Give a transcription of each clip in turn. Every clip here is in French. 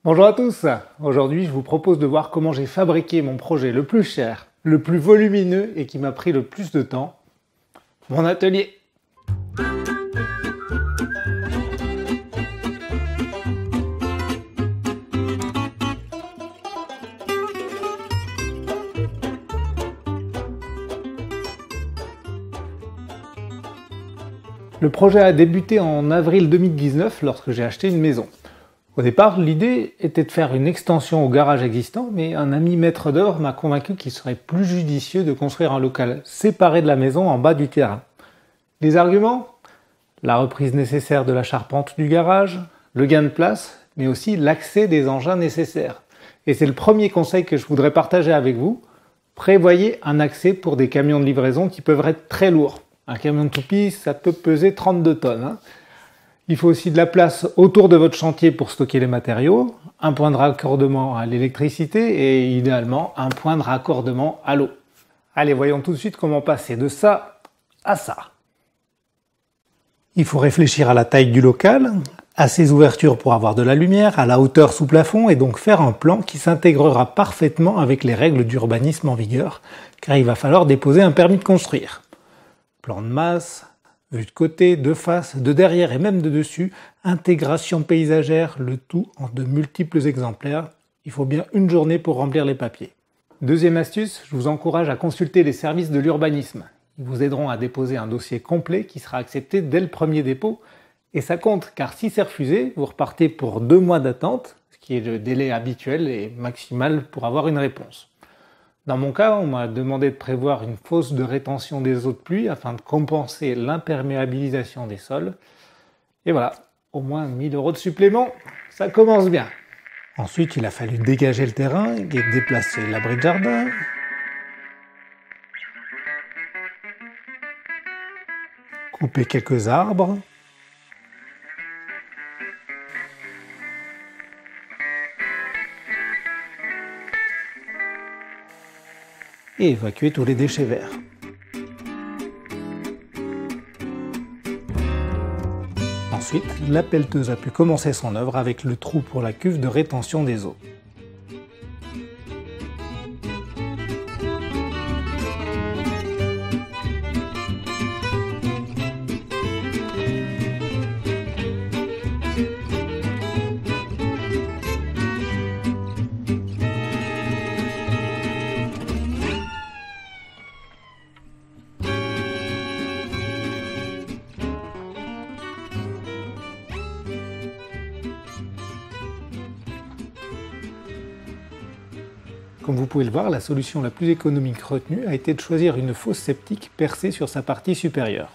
Bonjour à tous, aujourd'hui je vous propose de voir comment j'ai fabriqué mon projet le plus cher, le plus volumineux et qui m'a pris le plus de temps, mon atelier. Le projet a débuté en avril 2019 lorsque j'ai acheté une maison. Au départ, l'idée était de faire une extension au garage existant, mais un ami maître d'œuvre m'a convaincu qu'il serait plus judicieux de construire un local séparé de la maison en bas du terrain. Les arguments ? La reprise nécessaire de la charpente du garage, le gain de place, mais aussi l'accès des engins nécessaires. Et c'est le premier conseil que je voudrais partager avec vous. Prévoyez un accès pour des camions de livraison qui peuvent être très lourds. Un camion de toupie, ça peut peser 32 tonnes. Il faut aussi de la place autour de votre chantier pour stocker les matériaux, un point de raccordement à l'électricité et idéalement un point de raccordement à l'eau. Allez, voyons tout de suite comment passer de ça à ça. Il faut réfléchir à la taille du local, à ses ouvertures pour avoir de la lumière, à la hauteur sous plafond et donc faire un plan qui s'intégrera parfaitement avec les règles d'urbanisme en vigueur, car il va falloir déposer un permis de construire. Plan de masse, vue de côté, de face, de derrière et même de dessus, intégration paysagère, le tout en de multiples exemplaires. Il faut bien une journée pour remplir les papiers. Deuxième astuce, je vous encourage à consulter les services de l'urbanisme. Ils vous aideront à déposer un dossier complet qui sera accepté dès le premier dépôt. Et ça compte, car si c'est refusé, vous repartez pour 2 mois d'attente, ce qui est le délai habituel et maximal pour avoir une réponse. Dans mon cas, on m'a demandé de prévoir une fosse de rétention des eaux de pluie afin de compenser l'imperméabilisation des sols. Et voilà, au moins 1 000 € de supplément, ça commence bien. Ensuite, il a fallu dégager le terrain et déplacer l'abri de jardin. Couper quelques arbres. Et évacuer tous les déchets verts. Ensuite, la pelleteuse a pu commencer son œuvre avec le trou pour la cuve de rétention des eaux. Comme vous pouvez le voir, la solution la plus économique retenue a été de choisir une fosse septique percée sur sa partie supérieure.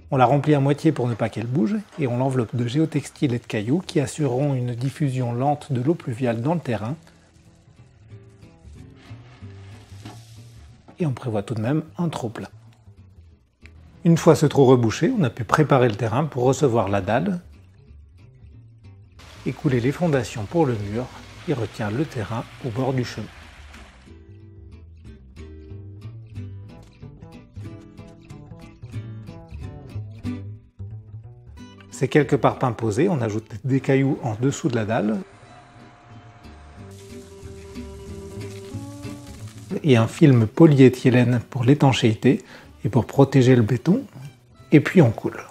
On la remplit à moitié pour ne pas qu'elle bouge et on l'enveloppe de géotextiles et de cailloux qui assureront une diffusion lente de l'eau pluviale dans le terrain. Et on prévoit tout de même un trou plat. Une fois ce trou rebouché, on a pu préparer le terrain pour recevoir la dalle et couler les fondations pour le mur qui retient le terrain au bord du chemin. Ces quelques parpaings posés, on ajoute des cailloux en dessous de la dalle et un film polyéthylène pour l'étanchéité et pour protéger le béton, et puis on coule.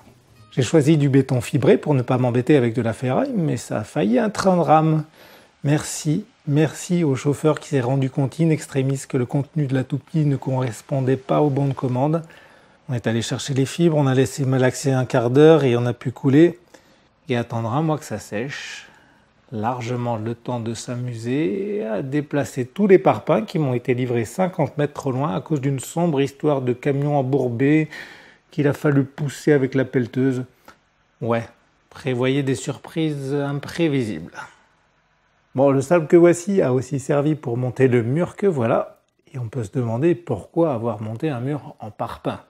J'ai choisi du béton fibré pour ne pas m'embêter avec de la ferraille, mais ça a failli être un drame. Merci au chauffeur qui s'est rendu compte in extremis que le contenu de la toupie ne correspondait pas au bon de commande. On est allé chercher les fibres, on a laissé malaxer un quart d'heure et on a pu couler et attendre un mois que ça sèche. Largement le temps de s'amuser à déplacer tous les parpaings qui m'ont été livrés 50 mètres trop loin à cause d'une sombre histoire de camion embourbé qu'il a fallu pousser avec la pelleteuse. Ouais, prévoyez des surprises imprévisibles. Bon, le sable que voici a aussi servi pour monter le mur que voilà, et on peut se demander pourquoi avoir monté un mur en parpaing.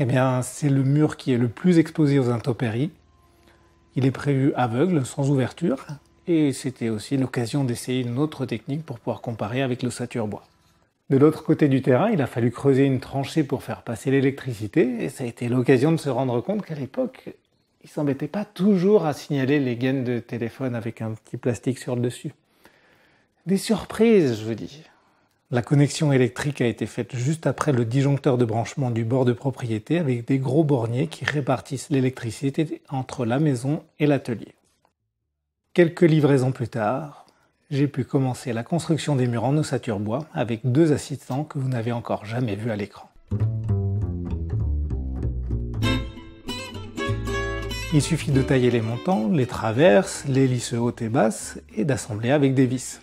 Eh bien, c'est le mur qui est le plus exposé aux intempéries. Il est prévu aveugle, sans ouverture, et c'était aussi l'occasion d'essayer une autre technique pour pouvoir comparer avec l'ossature bois. De l'autre côté du terrain, il a fallu creuser une tranchée pour faire passer l'électricité, et ça a été l'occasion de se rendre compte qu'à l'époque, ils ne s'embêtaient pas toujours à signaler les gaines de téléphone avec un petit plastique sur le dessus. Des surprises, je vous dis. La connexion électrique a été faite juste après le disjoncteur de branchement du bord de propriété avec des gros borniers qui répartissent l'électricité entre la maison et l'atelier. Quelques livraisons plus tard, j'ai pu commencer la construction des murs en ossature bois avec 2 assistants que vous n'avez encore jamais vus à l'écran. Il suffit de tailler les montants, les traverses, les lisses hautes et basses et d'assembler avec des vis.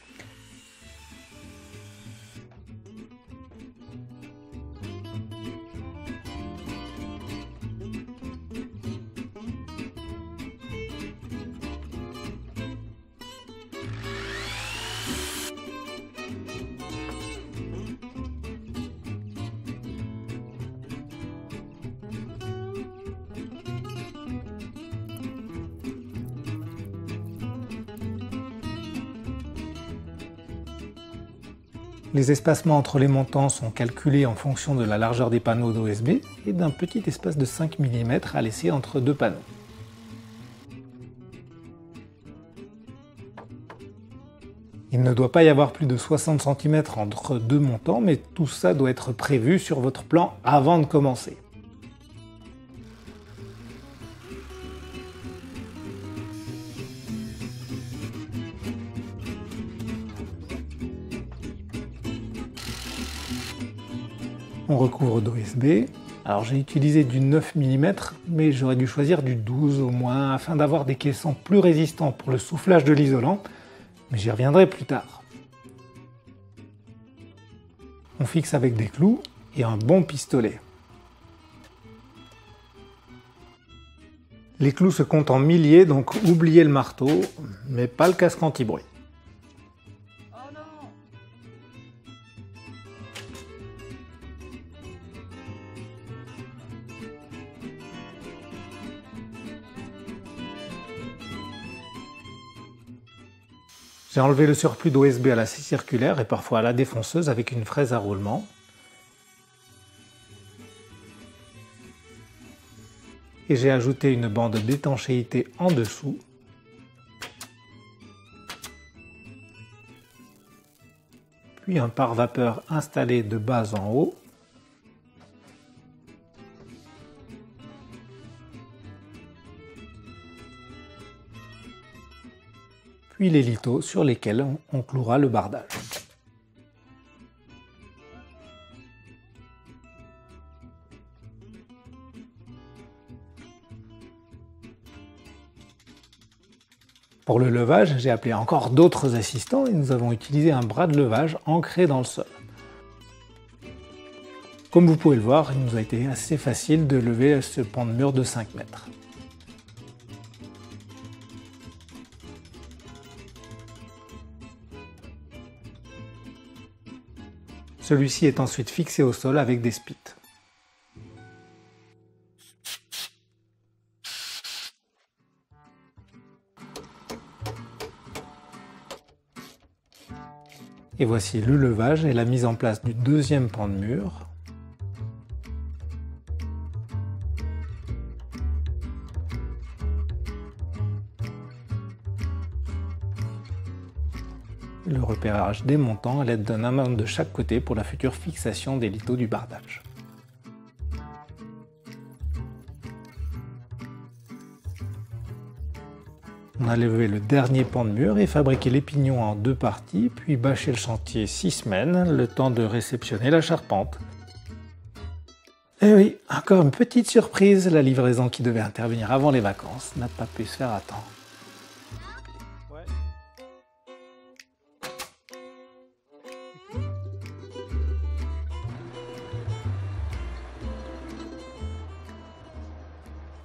Les espacements entre les montants sont calculés en fonction de la largeur des panneaux d'OSB et d'un petit espace de 5 mm à laisser entre 2 panneaux. Il ne doit pas y avoir plus de 60 cm entre 2 montants, mais tout ça doit être prévu sur votre plan avant de commencer. On recouvre d'OSB. Alors j'ai utilisé du 9 mm, mais j'aurais dû choisir du 12 au moins, afin d'avoir des caissons plus résistants pour le soufflage de l'isolant, mais j'y reviendrai plus tard. On fixe avec des clous et un bon pistolet. Les clous se comptent en milliers, donc oubliez le marteau, mais pas le casque anti-bruit. J'ai enlevé le surplus d'OSB à la scie circulaire et parfois à la défonceuse avec une fraise à roulement. Et j'ai ajouté une bande d'étanchéité en dessous. Puis un pare-vapeur installé de bas en haut. Puis les lithos sur lesquels on clouera le bardage. Pour le levage, j'ai appelé encore d'autres assistants et nous avons utilisé un bras de levage ancré dans le sol. Comme vous pouvez le voir, il nous a été assez facile de lever ce pan de mur de 5 mètres. Celui-ci est ensuite fixé au sol avec des spits. Et voici le levage et la mise en place du deuxième pan de mur. Le repérage des montants à l'aide d'un aimant de chaque côté pour la future fixation des lithos du bardage. On a levé le dernier pan de mur et fabriqué les pignons en 2 parties, puis bâché le chantier 6 semaines, le temps de réceptionner la charpente. Et oui, encore une petite surprise, la livraison qui devait intervenir avant les vacances n'a pas pu se faire attendre.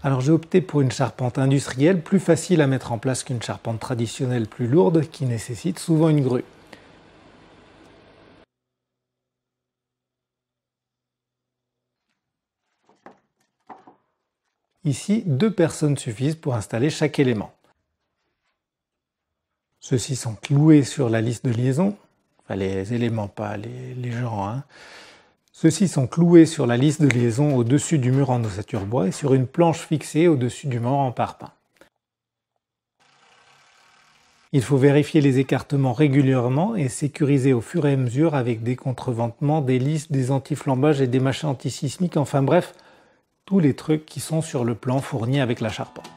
Alors j'ai opté pour une charpente industrielle plus facile à mettre en place qu'une charpente traditionnelle plus lourde qui nécessite souvent une grue. Ici, 2 personnes suffisent pour installer chaque élément. Ceux-ci sont cloués sur la lisse de liaison, Enfin les éléments, pas les gens, hein. Ceux-ci sont cloués sur la lisse de liaison au-dessus du mur en ossature bois et sur une planche fixée au-dessus du mur en parpaing. Il faut vérifier les écartements régulièrement et sécuriser au fur et à mesure avec des contreventements, des lisses, des antiflambages et des machins antisismiques, enfin bref, tous les trucs qui sont sur le plan fourni avec la charpente.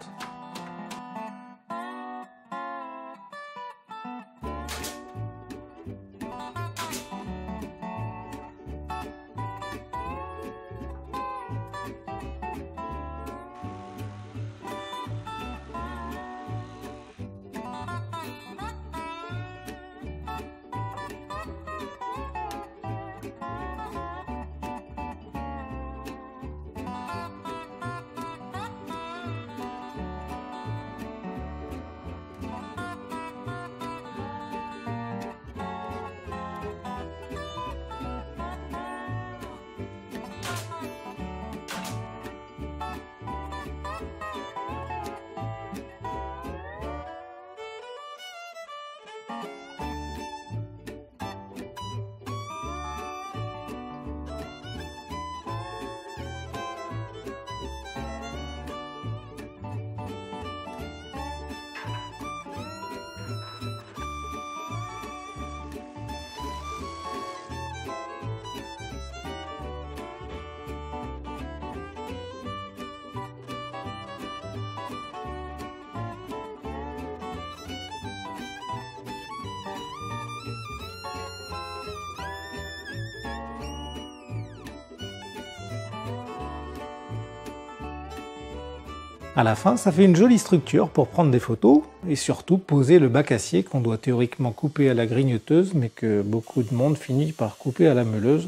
À la fin, ça fait une jolie structure pour prendre des photos et surtout poser le bac acier qu'on doit théoriquement couper à la grignoteuse mais que beaucoup de monde finit par couper à la meuleuse,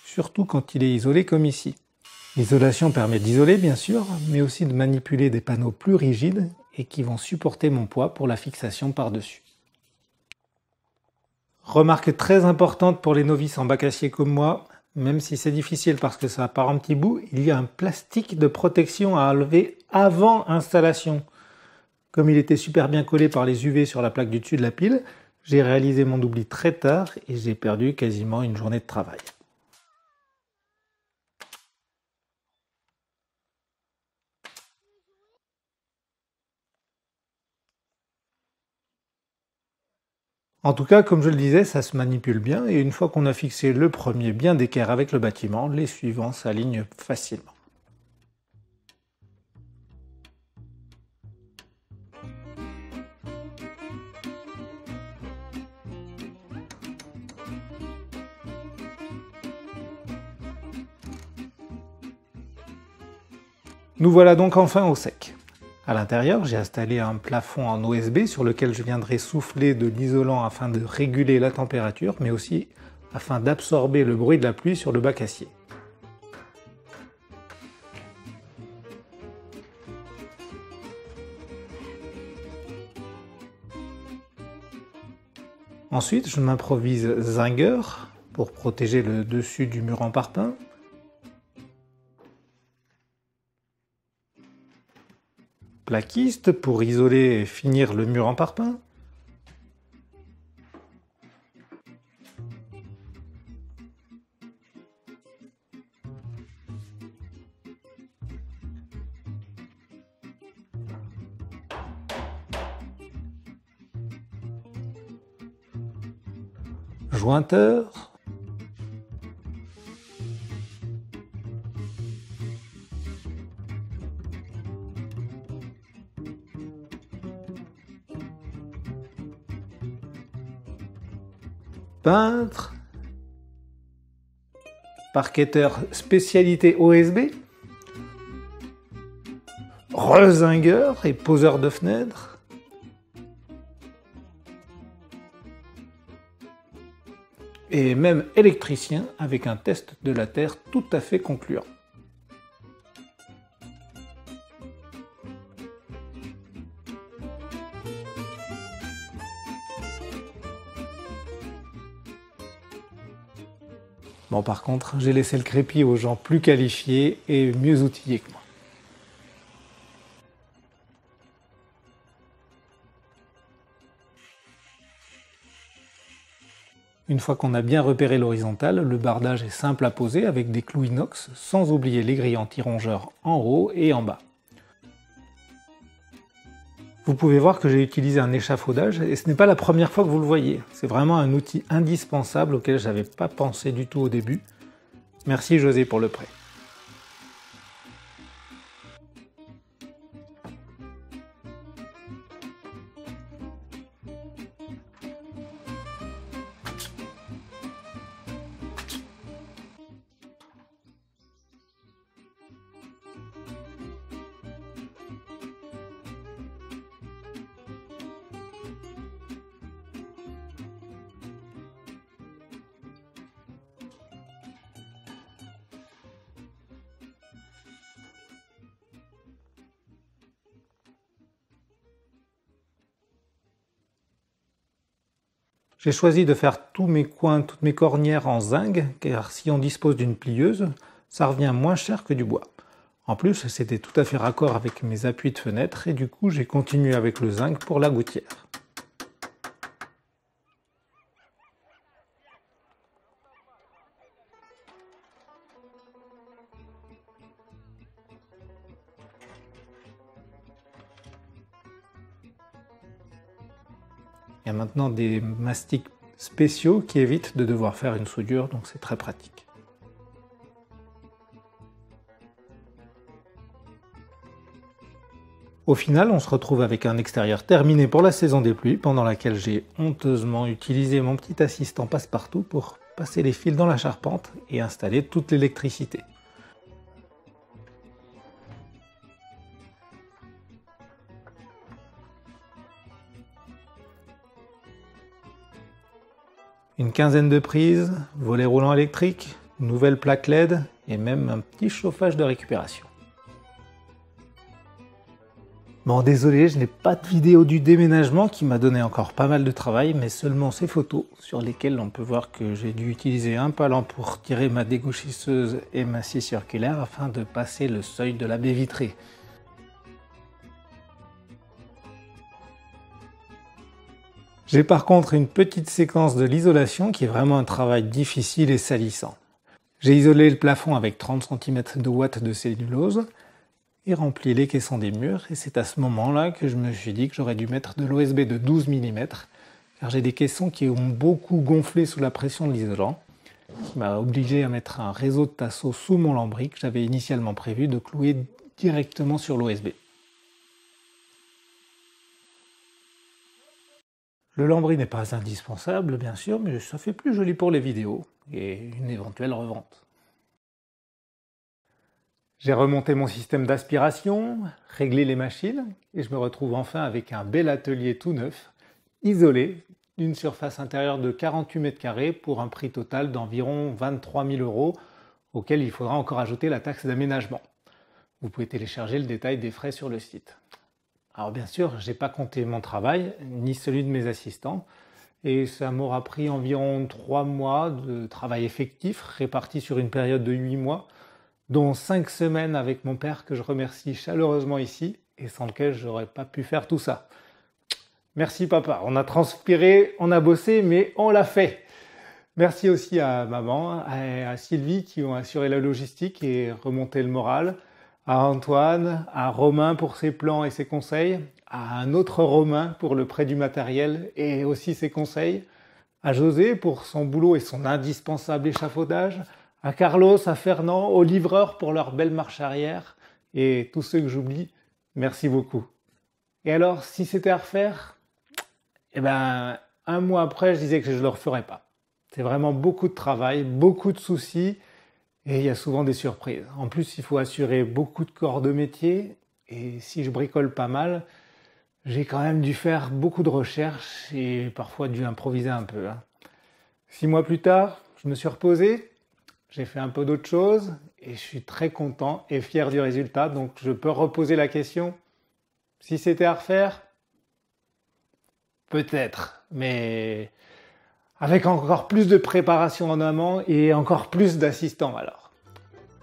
surtout quand il est isolé comme ici. L'isolation permet d'isoler bien sûr, mais aussi de manipuler des panneaux plus rigides et qui vont supporter mon poids pour la fixation par-dessus. Remarque très importante pour les novices en bac acier comme moi, même si c'est difficile parce que ça part en petits bouts, il y a un plastique de protection à enlever avant installation. Comme il était super bien collé par les UV sur la plaque du dessus de la pile, j'ai réalisé mon oubli très tard et j'ai perdu quasiment une journée de travail. En tout cas, comme je le disais, ça se manipule bien et une fois qu'on a fixé le premier bien d'équerre avec le bâtiment, les suivants s'alignent facilement. Nous voilà donc enfin au sec. À l'intérieur, j'ai installé un plafond en OSB sur lequel je viendrai souffler de l'isolant afin de réguler la température, mais aussi afin d'absorber le bruit de la pluie sur le bac acier. Ensuite, je m'improvise zingueur pour protéger le dessus du mur en parpaing. Plaquiste pour isoler et finir le mur en parpaing. Jointeur. Peintre. Parquetteur spécialité OSB. Rezingueur et poseur de fenêtres. Et même électricien avec un test de la Terre tout à fait concluant. Bon, par contre, j'ai laissé le crépi aux gens plus qualifiés et mieux outillés que moi. Une fois qu'on a bien repéré l'horizontale, le bardage est simple à poser avec des clous inox, sans oublier les grilles anti-rongeurs en haut et en bas. Vous pouvez voir que j'ai utilisé un échafaudage et ce n'est pas la première fois que vous le voyez. C'est vraiment un outil indispensable auquel je n'avais pas pensé du tout au début. Merci José pour le prêt. J'ai choisi de faire tous mes coins, toutes mes cornières en zinc, car si on dispose d'une plieuse, ça revient moins cher que du bois. En plus, c'était tout à fait raccord avec mes appuis de fenêtre et du coup j'ai continué avec le zinc pour la gouttière. Il y a maintenant des mastiques spéciaux qui évitent de devoir faire une soudure, donc c'est très pratique. Au final, on se retrouve avec un extérieur terminé pour la saison des pluies, pendant laquelle j'ai honteusement utilisé mon petit assistant passe-partout pour passer les fils dans la charpente et installer toute l'électricité. Une quinzaine de prises, volet roulant électrique, nouvelle plaque LED et même un petit chauffage de récupération. Bon, désolé, je n'ai pas de vidéo du déménagement qui m'a donné encore pas mal de travail, mais seulement ces photos sur lesquelles on peut voir que j'ai dû utiliser un palan pour tirer ma dégauchisseuse et ma scie circulaire afin de passer le seuil de la baie vitrée. J'ai par contre une petite séquence de l'isolation qui est vraiment un travail difficile et salissant. J'ai isolé le plafond avec 30 cm de ouate de cellulose et rempli les caissons des murs, et c'est à ce moment-là que je me suis dit que j'aurais dû mettre de l'OSB de 12 mm car j'ai des caissons qui ont beaucoup gonflé sous la pression de l'isolant, qui m'a obligé à mettre un réseau de tasseaux sous mon lambris que j'avais initialement prévu de clouer directement sur l'OSB. Le lambris n'est pas indispensable, bien sûr, mais ça fait plus joli pour les vidéos et une éventuelle revente. J'ai remonté mon système d'aspiration, réglé les machines, et je me retrouve enfin avec un bel atelier tout neuf, isolé, d'une surface intérieure de 48 m² pour un prix total d'environ 23 000 €, auquel il faudra encore ajouter la taxe d'aménagement. Vous pouvez télécharger le détail des frais sur le site. Alors bien sûr, je n'ai pas compté mon travail, ni celui de mes assistants, et ça m'aura pris environ 3 mois de travail effectif, réparti sur une période de 8 mois, dont 5 semaines avec mon père que je remercie chaleureusement ici, et sans lequel je n'aurais pas pu faire tout ça. Merci papa, on a transpiré, on a bossé, mais on l'a fait. Merci aussi à maman, à Sylvie qui ont assuré la logistique et remonté le moral, à Antoine, à Romain pour ses plans et ses conseils, à un autre Romain pour le prêt du matériel et aussi ses conseils, à José pour son boulot et son indispensable échafaudage, à Carlos, à Fernand, aux livreurs pour leur belle marche arrière, et tous ceux que j'oublie, merci beaucoup. Et alors, si c'était à refaire, eh ben, un mois après, je disais que je ne le referais pas. C'est vraiment beaucoup de travail, beaucoup de soucis, et il y a souvent des surprises. En plus, il faut assurer beaucoup de corps de métier, et si je bricole pas mal, j'ai quand même dû faire beaucoup de recherches et parfois dû improviser un peu. 6 mois plus tard, je me suis reposé, j'ai fait un peu d'autres choses, et je suis très content et fier du résultat, donc je peux reposer la question. Si c'était à refaire, peut-être, mais avec encore plus de préparation en amont et encore plus d'assistants alors.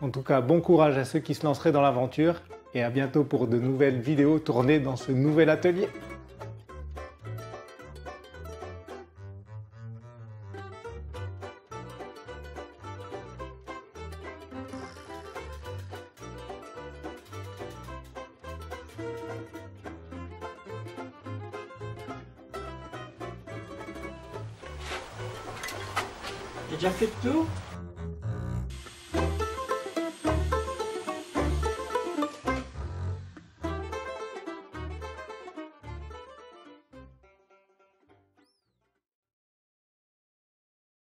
En tout cas, bon courage à ceux qui se lanceraient dans l'aventure et à bientôt pour de nouvelles vidéos tournées dans ce nouvel atelier. T'as déjà fait le tour?